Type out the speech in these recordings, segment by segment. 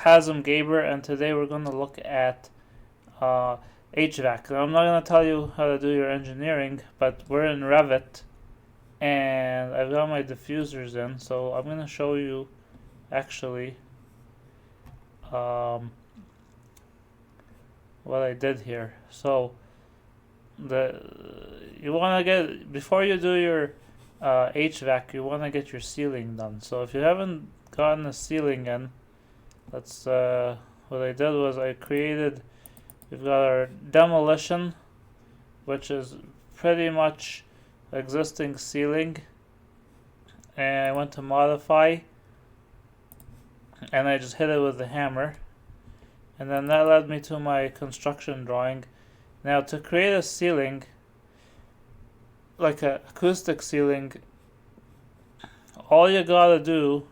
Hazem Gaber, and today we're going to look at HVAC. Now, I'm not going to tell you how to do your engineering, but we're in Revit, and I've got my diffusers in, so I'm going to show you actually what I did here. So you want to get, before you do your HVAC, you want to get your ceiling done. So if you haven't gotten a ceiling in, that's what I did was I created, we've got our demolition, which is pretty much existing ceiling, and I went to modify, and I just hit it with the hammer, and then that led me to my construction drawing. Now to create a ceiling, like an acoustic ceiling, all you gotta do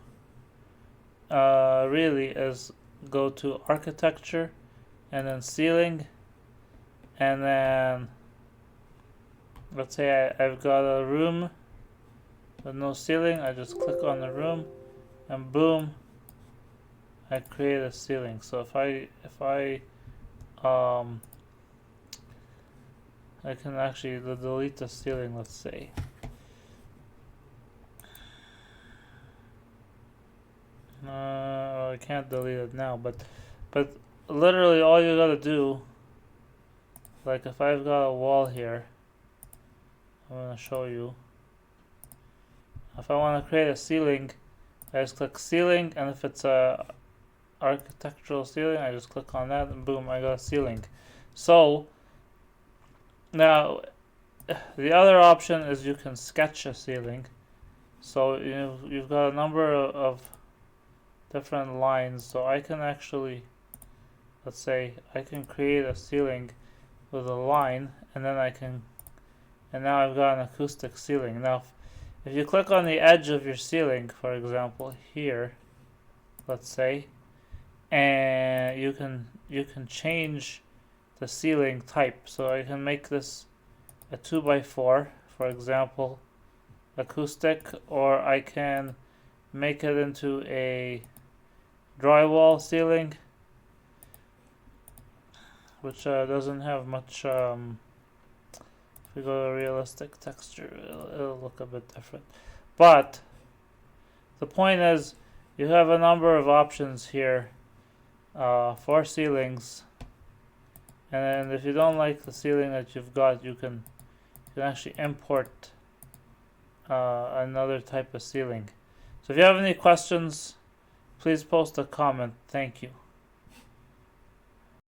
really is go to architecture and then ceiling, and then let's say I've got a room with no ceiling. I just click on the room and boom, I create a ceiling. So if I can actually delete the ceiling, let's say. I can't delete it now, but literally all you gotta do, like if I've got a wall here, I'm gonna show you. If I want to create a ceiling, I just click ceiling, and if it's a architectural ceiling, I just click on that and boom, I got a ceiling. So now the other option is you can sketch a ceiling. So you've got a number of different lines, so I can actually, let's say I can create a ceiling with a line, and then and now I've got an acoustic ceiling. Now if you click on the edge of your ceiling, for example here, let's say, and you can change the ceiling type. So I can make this a 2x4, for example, acoustic, or I can make it into a drywall ceiling, which doesn't have much. If we go to realistic texture, it'll look a bit different. But the point is, you have a number of options here for ceilings, and then if you don't like the ceiling that you've got, you can actually import another type of ceiling. So if you have any questions, please post a comment. Thank you.